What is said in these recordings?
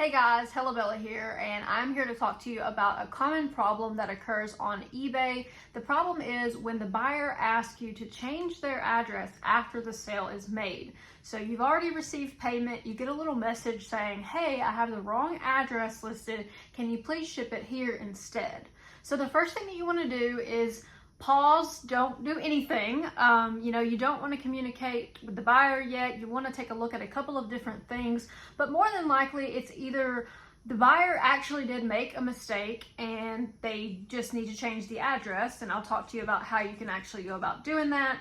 Hey guys, Hello Bella here, and I'm here to talk to you about a common problem that occurs on eBay. The problem is when the buyer asks you to change their address after the sale is made. So you've already received payment, you get a little message saying, hey, I have the wrong address listed, can you please ship it here instead? So the first thing that you want to do is pause, don't do anything. You don't want to communicate with the buyer yet. You want to take a look at a couple of different things, but more than likely it's either the buyer actually did make a mistake and they just need to change the address, and I'll talk to you about how you can actually go about doing that,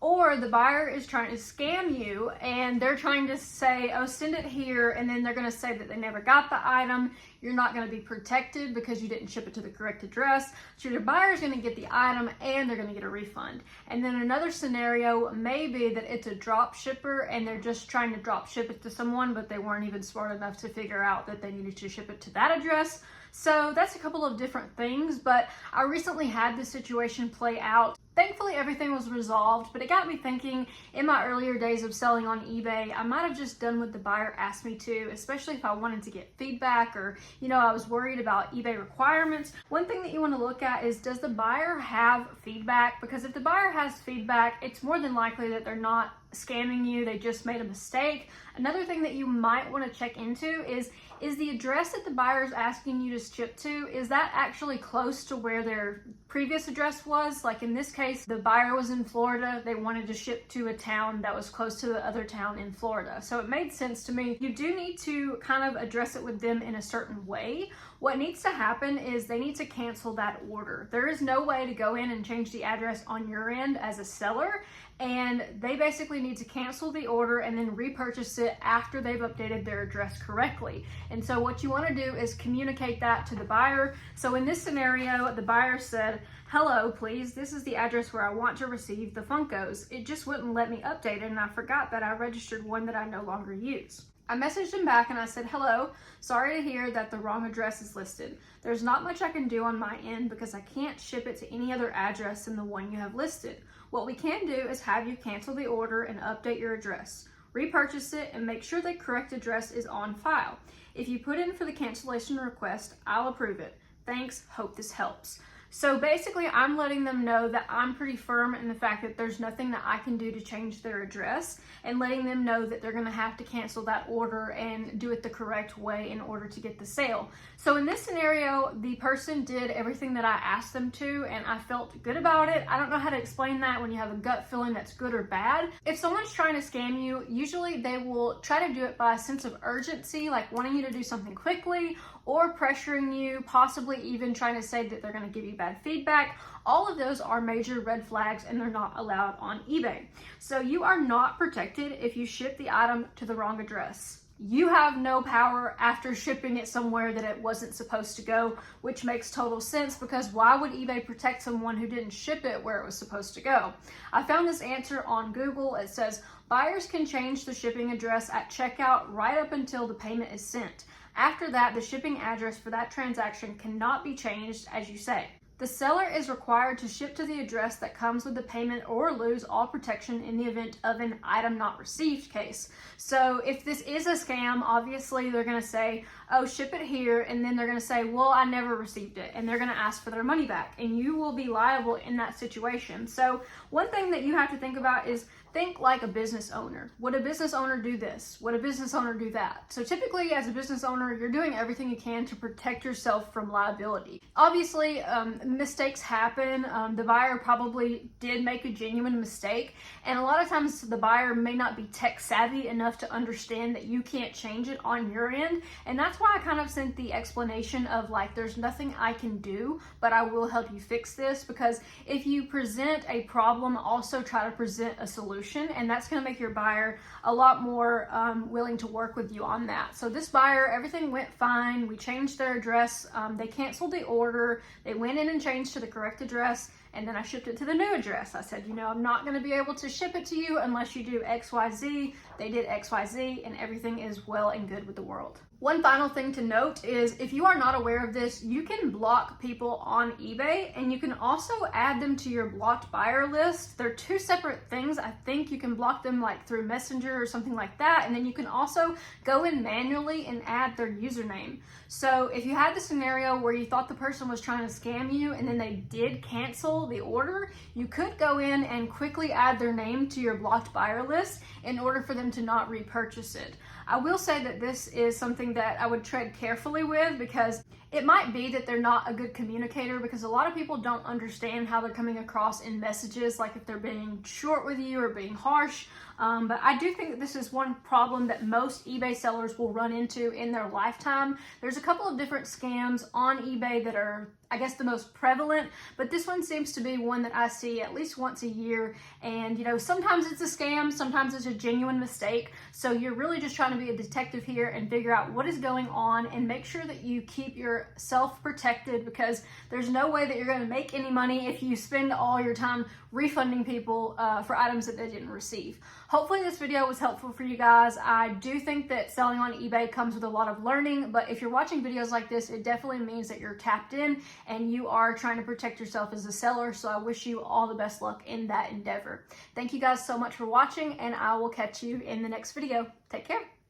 or the buyer is trying to scam you and they're trying to say, oh, send it here, and then they're going to say that they never got the item. You're not going to be protected because you didn't ship it to the correct address. So your buyer's going to get the item and they're going to get a refund. And then another scenario may be that it's a drop shipper and they're just trying to drop ship it to someone, but they weren't even smart enough to figure out that they needed to ship it to that address. So that's a couple of different things, but I recently had this situation play out. Thankfully, everything was resolved, but it got me thinking, in my earlier days of selling on eBay, I might have just done what the buyer asked me to, especially if I wanted to get feedback or, I was worried about eBay requirements. One thing that you want to look at is, does the buyer have feedback? Because if the buyer has feedback, it's more than likely that they're not scamming you, they just made a mistake. Another thing that you might want to check into is the address that the buyer is asking you to ship to, is that actually close to where their previous address was? Like in this case, the buyer was in Florida, they wanted to ship to a town that was close to the other town in Florida. So it made sense to me. You do need to kind of address it with them in a certain way. What needs to happen is they need to cancel that order. There is no way to go in and change the address on your end as a seller, and they basically need to cancel the order and then repurchase it after they've updated their address correctly. And so what you want to do is communicate that to the buyer. So in this scenario, the buyer said, hello, please, this is the address where I want to receive the Funkos. It just wouldn't let me update it, and I forgot that I registered one that I no longer use. I messaged him back and I said, hello, sorry to hear that the wrong address is listed. There's not much I can do on my end because I can't ship it to any other address than the one you have listed. What we can do is have you cancel the order and update your address. Repurchase it and make sure the correct address is on file. If you put in for the cancellation request, I'll approve it. Thanks, hope this helps. So basically, I'm letting them know that I'm pretty firm in the fact that there's nothing that I can do to change their address, and letting them know that they're going to have to cancel that order and do it the correct way in order to get the sale. So in this scenario, the person did everything that I asked them to, and I felt good about it. I don't know how to explain that when you have a gut feeling that's good or bad. If someone's trying to scam you, usually they will try to do it by a sense of urgency, like wanting you to do something quickly, or pressuring you, possibly even trying to say that they're going to give you bad feedback. All of those are major red flags and they're not allowed on eBay. So you are not protected if you ship the item to the wrong address. You have no power after shipping it somewhere that it wasn't supposed to go, which makes total sense, because why would eBay protect someone who didn't ship it where it was supposed to go? I found this answer on Google. It says, buyers can change the shipping address at checkout right up until the payment is sent. After that, the shipping address for that transaction cannot be changed as you say. The seller is required to ship to the address that comes with the payment or lose all protection in the event of an item not received case. So if this is a scam, obviously they're going to say, oh, ship it here, and then they're going to say, well, I never received it, and they're going to ask for their money back, and you will be liable in that situation. So one thing that you have to think about is, think like a business owner. Would a business owner do this? Would a business owner do that? So typically, as a business owner, you're doing everything you can to protect yourself from liability. Obviously, mistakes happen. The buyer probably did make a genuine mistake, and a lot of times the buyer may not be tech savvy enough to understand that you can't change it on your end, and that's why I kind of sent the explanation of like, there's nothing I can do, but I will help you fix this, because if you present a problem, also try to present a solution, and that's going to make your buyer a lot more willing to work with you on that. So this buyer, everything went fine. We changed their address. They canceled the order. They went in and changed to the correct address, and then I shipped it to the new address. I said, I'm not going to be able to ship it to you unless you do XYZ. They did XYZ, and everything is well and good with the world. One final thing to note is if you are not aware of this, you can block people on eBay and you can also add them to your blocked buyer list. They're two separate things. I think you can block them like through Messenger or something like that. And then you can also go in manually and add their username. So if you had the scenario where you thought the person was trying to scam you and then they did cancel the order, you could go in and quickly add their name to your blocked buyer list in order for them to not repurchase it. I will say that this is something that I would tread carefully with, because it might be that they're not a good communicator, because a lot of people don't understand how they're coming across in messages, like if they're being short with you or being harsh. But I do think that this is one problem that most eBay sellers will run into in their lifetime. There's a couple of different scams on eBay that are, I guess, the most prevalent, but this one seems to be one that I see at least once a year. And you know, sometimes it's a scam, sometimes it's a genuine mistake. So you're really just trying to be a detective here and figure out what is going on and make sure that you keep yourself protected, because there's no way that you're going to make any money if you spend all your time refunding people for items that they didn't receive. Hopefully this video was helpful for you guys. I do think that selling on eBay comes with a lot of learning, but if you're watching videos like this, it definitely means that you're tapped in and you are trying to protect yourself as a seller. So I wish you all the best luck in that endeavor. Thank you guys so much for watching, and I will catch you in the next video. Take care.